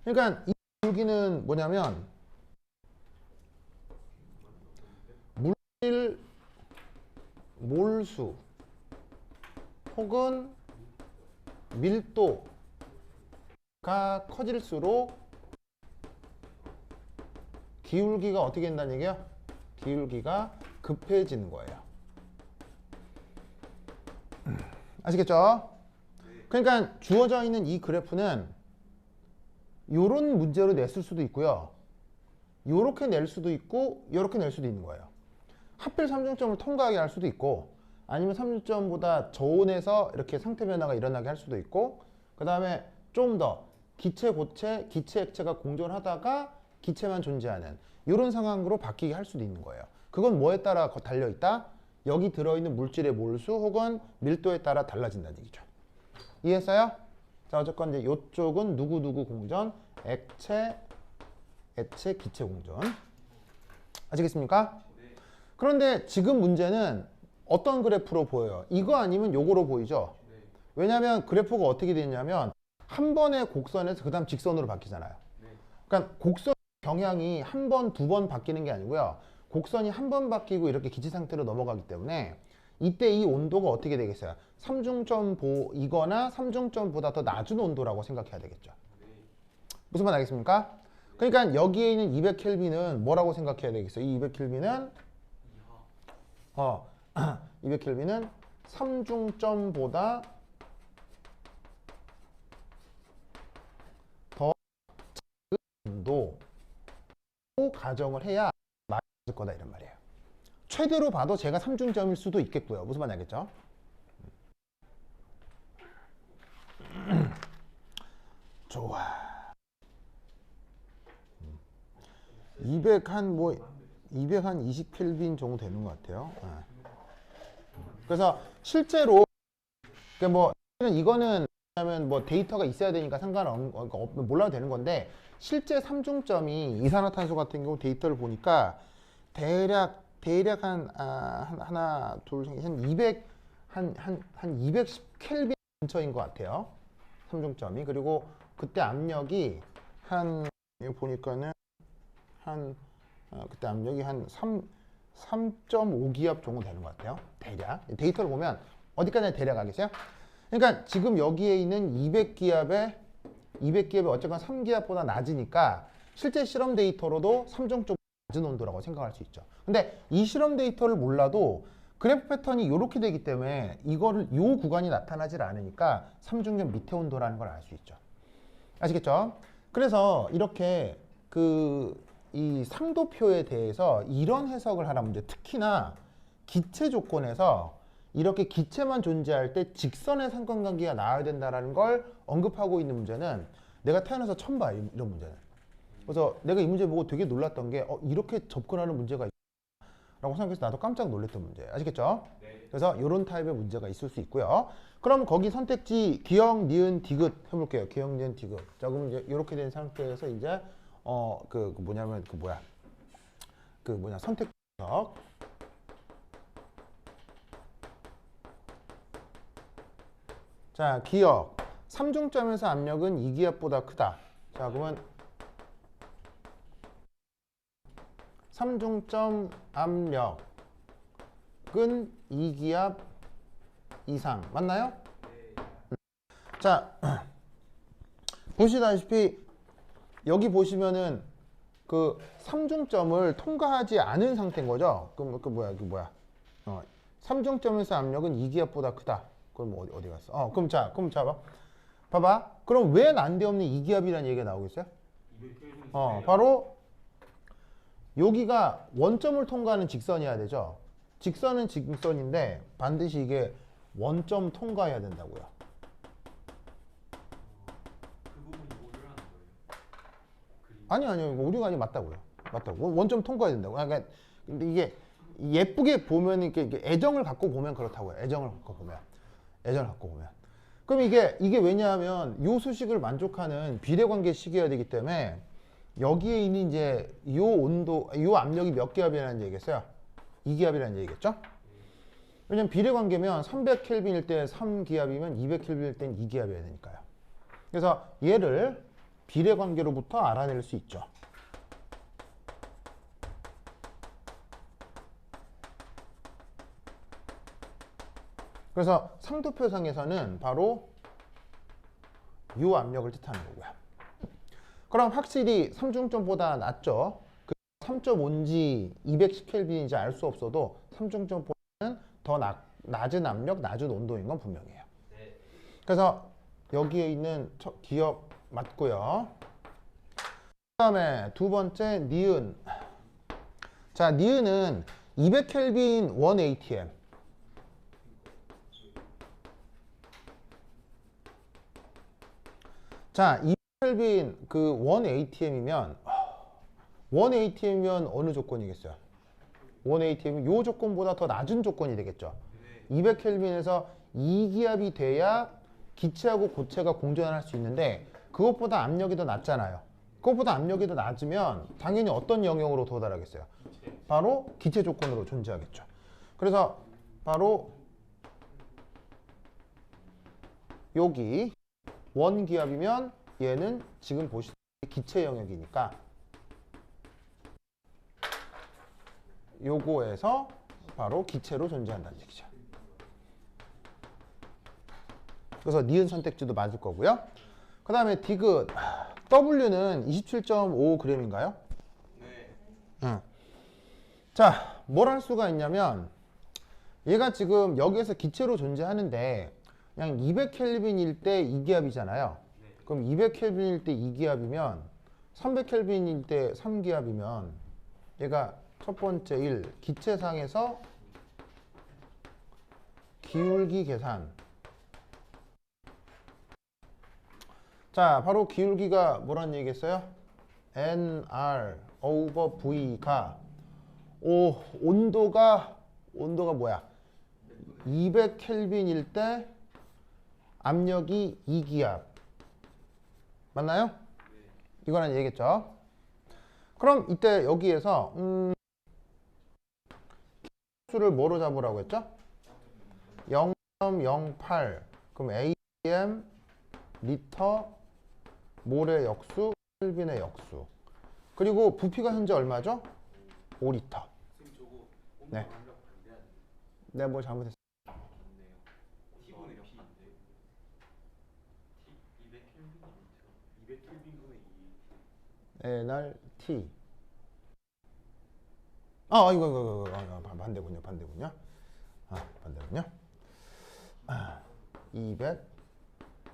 그러니까 이 기울기는 뭐냐면 물질 몰수 혹은 밀도가 커질수록 기울기가 어떻게 된다는 얘기야? 기울기가 급해지는 거예요. 아시겠죠? 그러니까 주어져 있는 이 그래프는 요런 문제로 냈을 수도 있고요. 요렇게 낼 수도 있고 요렇게 낼 수도 있는 거예요. 하필 삼중점을 통과하게 할 수도 있고 아니면 삼중점보다 저온에서 이렇게 상태 변화가 일어나게 할 수도 있고 그 다음에 좀 더 기체, 고체, 기체, 액체가 공존하다가 기체만 존재하는 이런 상황으로 바뀌게 할 수도 있는 거예요. 그건 뭐에 따라 달려있다? 여기 들어있는 물질의 몰수 혹은 밀도에 따라 달라진다는 얘기죠. 이해했어요? 자, 어쨌건 이제 이쪽은 누구누구 공전, 액체, 기체 공전. 아시겠습니까? 그런데 지금 문제는 어떤 그래프로 보여요? 이거 아니면 요거로 보이죠? 왜냐하면 그래프가 어떻게 되냐면 한 번의 곡선에서 그 다음 직선으로 바뀌잖아요. 그러니까 곡선 경향이 한 번, 두 번 바뀌는 게 아니고요. 곡선이 한 번 바뀌고 이렇게 기체 상태로 넘어가기 때문에 이때 이 온도가 어떻게 되겠어요? 삼중점이거나 삼중점보다 더 낮은 온도라고 생각해야 되겠죠. 무슨 말 알겠습니까? 그러니까 여기에 있는 200켈빈은 뭐라고 생각해야 되겠어요? 이 200켈빈은 200켈빈은 삼중점보다 더 작은 온도로 가정을 해야 맞을 거다 이런 말이에요. 최대로 봐도 제가 삼중점일 수도 있겠고요. 무슨 말인지 알겠죠? 좋아. 220켈빈 정도 되는 것 같아요. 그래서 실제로 뭐 이거는 왜냐면 뭐 데이터가 있어야 되니까 몰라도 되는 건데 실제 삼중점이 이산화탄소 같은 경우 데이터를 보니까 대략 하나 한 210켈빈 근처인 것 같아요. 삼중점이. 그리고 그때 압력이 여기 보니까는 그때 압력이 한 3.5기압 정도 되는 것 같아요. 대략. 데이터를 보면 어디까지 대략 알겠어요? 그러니까 지금 여기에 있는 200기압이 어쨌건 3기압보다 낮으니까 실제 실험 데이터로도 삼중점 낮은 온도라고 생각할 수 있죠. 근데 이 실험 데이터를 몰라도 그래프 패턴이 이렇게 되기 때문에 요 구간이 나타나질 않으니까 삼중점 밑에 온도라는 걸 알 수 있죠. 아시겠죠? 그래서 이렇게 이 상도표에 대해서 이런 해석을 하라는 문제, 특히나 기체 조건에서 이렇게 기체만 존재할 때 직선의 상관관계가 나와야 된다는 걸 언급하고 있는 문제는 내가 태어나서 처음 봐, 이런 문제는. 그래서 내가 이 문제 보고 되게 놀랐던 게 이렇게 접근하는 문제가 라고 생각해서 나도 깜짝 놀랐던 문제. 아시겠죠? 네. 그래서 이런 타입의 문제가 있을 수 있고요. 그럼 거기 선택지 기역, 니은, 디귿 해볼게요. 기역, 니은, 디귿. 자, 그럼 이제 이렇게 된 상태에서 이제 선택 분석. 자, 기억. 3중점에서 압력은 2기압보다 크다. 자, 그러면 3중점 압력은 2기압 이상. 맞나요? 자, 보시다시피 여기 보시면은 그 3중점을 통과하지 않은 상태인 거죠. 그럼 그 뭐야? 3중점에서 압력은 2기압보다 크다. 그럼 어디 갔어? 그럼 봐봐. 그럼 왜 난데없는 2기압이라는 얘기가 나오겠어요? 바로 여기가 원점을 통과하는 직선이어야 되죠. 직선은 직선인데 반드시 이게 원점 통과해야 된다고요. 아니요. 우리가 아니 맞다고요. 원점 통과해야 된다고. 그러니까 근데 이게 예쁘게 보면 이렇게 애정을 갖고 보면 그렇다고요. 애정을 갖고 보면. 그럼 이게 왜냐하면 요 수식을 만족하는 비례관계식이어야 되기 때문에 여기에 있는 이제 요 온도, 요 압력이 몇 기압이라는 얘기겠어요? 2기압이라는 얘기겠죠? 왜냐면 비례관계면 300켈빈일 때 3기압이면 200켈빈일 때 2기압이어야 되니까요. 그래서 얘를 비례관계로부터 알아낼 수 있죠. 그래서 상도표상에서는 바로 이 압력을 뜻하는 거고요. 그럼 확실히 3중점보다 낮죠. 그 3.5인지 210켈빈인지 알 수 없어도 3중점보다는 더 낮은 압력, 낮은 온도인 건 분명해요. 그래서 여기에 있는 기억 맞고요. 그 다음에 두 번째 니은. 자, 니은은 200켈빈 1ATM. 자, 200켈빈 그 1ATM이면 1ATM이면 어느 조건이겠어요? 1ATM은 요 조건보다 더 낮은 조건이 되겠죠. 200켈빈에서 2기압이 돼야 기체하고 고체가 공전을 할 수 있는데 그것보다 압력이 더 낮잖아요. 그것보다 압력이 더 낮으면 당연히 어떤 영역으로 도달하겠어요? 바로 기체 조건으로 존재하겠죠. 그래서 바로 여기 원기압이면 얘는 지금 보시다시피 기체 영역이니까 요거에서 바로 기체로 존재한다는 얘기죠. 그래서 니은 선택지도 맞을 거고요. 그 다음에 디귿. W는 27.5g인가요? 네. 응. 자, 뭘 할 수가 있냐면 얘가 지금 여기에서 기체로 존재하는데 그냥 200켈빈일 때 2기압이잖아요. 그럼 200켈빈일 때 2기압이면 300켈빈일 때 3기압이면 얘가 첫 번째 1, 기체상에서 기울기 계산. 자, 바로 기울기가 뭐란 얘기겠어요? NR over V가 온도가 뭐야? 200켈빈일 때 압력이 2기압. 맞나요? 이거란 얘기겠죠? 그럼 이때 여기에서 수를 뭐로 잡으라고 했죠? 0.08. 그럼 AM 리터 몰의 역수, 켈빈의 역수. 그리고 부피가 현재 얼마죠? 5리터. 네. 내가 뭘 잘못했어? NR T. 이거 반대군요. 반대군요. 200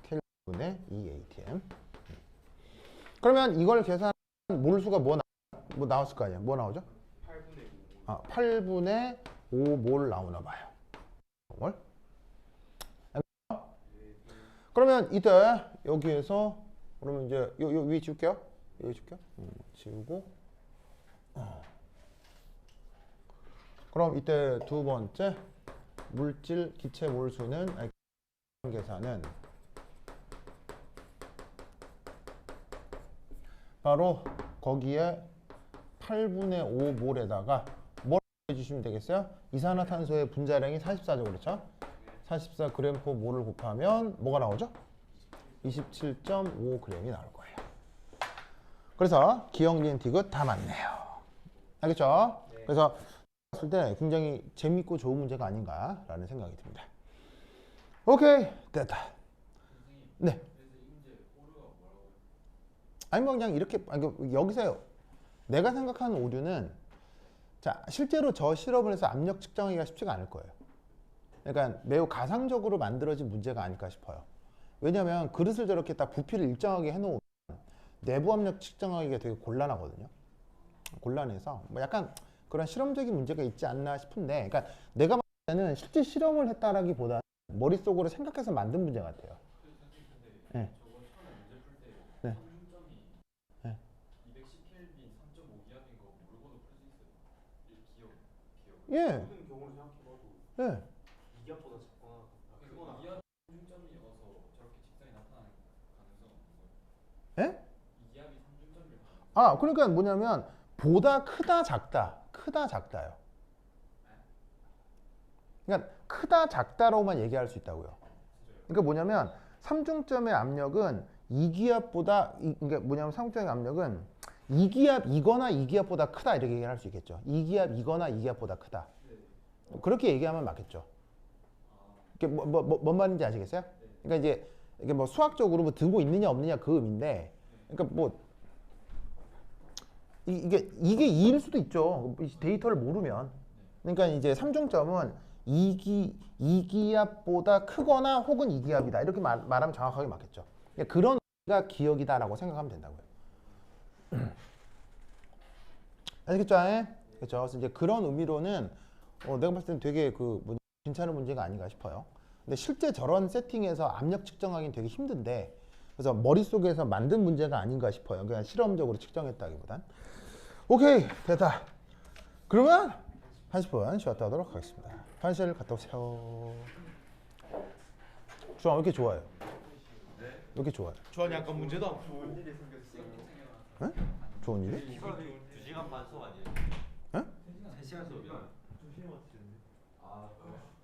켈빈의 2ATM. 그러면 이걸 계산 몰수가 뭐 나왔을 거 아니에요? 뭐 나오죠? 8분의 5몰 나오나 봐요. 몰? 그러면 이때 여기에서 그러면 이제 요 위에 지울게요. 여기 지울게요. 지우고 그럼 이때 두 번째 물질 기체 몰수는 계산은 바로 거기에 8분의 5몰에다가 뭘 해주시면 되겠어요? 이산화탄소의 분자량이 44죠, 그렇죠? 44g/몰을 곱하면 뭐가 나오죠? 27.5g이 나올 거예요. 그래서 기억, 니은, 디귿 다 맞네요. 알겠죠? 네. 그래서 봤을 때 굉장히 재밌고 좋은 문제가 아닌가라는 생각이 듭니다. 오케이, 됐다. 네. 아니 뭐 그냥 이렇게 여기서 내가 생각하는 오류는 자 실제로 저 실험을 해서 압력 측정하기가 쉽지가 않을 거예요. 그러니까 매우 가상적으로 만들어진 문제가 아닐까 싶어요. 왜냐하면 그릇을 저렇게 딱 부피를 일정하게 해놓으면 내부 압력 측정하기가 되게 곤란하거든요. 곤란해서 뭐 약간 그런 실험적인 문제가 있지 않나 싶은데, 그러니까 내가 봤을 때는 실제 실험을 했다라기보다는 머릿속으로 생각해서 만든 문제 같아요. 네. 네. 네. 210켈빈 3.5기압인 거 모르고도 풀 수 있어요. 기억. 예. 모든 경우를 생각해봐도 예. 이기압보다 작거나 크거나 이기압 삼중점이어서 저렇게 직선이 나타나는 가능성 없어요. 예? 이기압이 삼중점일 가능성. 아, 그러니까 뭐냐면 보다 크다 작다요. 그러니까 크다 작다로만 얘기할 수 있다고요. 그러니까 뭐냐면 삼중점의 압력은 이기압보다 그러니까 뭐냐면 삼중점의 압력은 이기압이거나 이기압보다 크다 이렇게 얘기할 수 있겠죠. 이기압이거나 이기압보다 크다. 그렇게 얘기하면 맞겠죠. 이게 뭔 말인지 아시겠어요? 그러니까 이제 이게 뭐 수학적으로 뭐 들고 있느냐 없느냐 그 의미인데, 그러니까 뭐 이게 2일 수도 있죠. 데이터를 모르면. 그러니까 이제 삼중점은 이기압보다 크거나 혹은 이기압이다 이렇게 말하면 정확하게 맞겠죠. 그러니까 그런 의미가 기억이다라고 생각하면 된다고요. 아시겠죠? 그렇죠. 그래서 이제 그런 의미로는 내가 봤을 때는 되게 괜찮은 문제가 아닌가 싶어요. 근데 실제 저런 세팅에서 압력 측정하기는 되게 힘든데, 그래서 머릿속에서 만든 문제가 아닌가 싶어요. 그냥 실험적으로 측정했다기보단. 오케이, 됐다. 그러면 30분 쉬었다 하도록 하겠습니다. 화장실 갔다 오세요. 주아, 왜 이렇게 좋아요? 왜 이렇게 좋아요? 저는 약간 문제도 안 풀고 좋은 일이 생겼어요. 네? 좋은 일이? 기본 2시간 반 수업 아니에요? 네? 3시간 수업이요? 조심히 맞추는데. 아,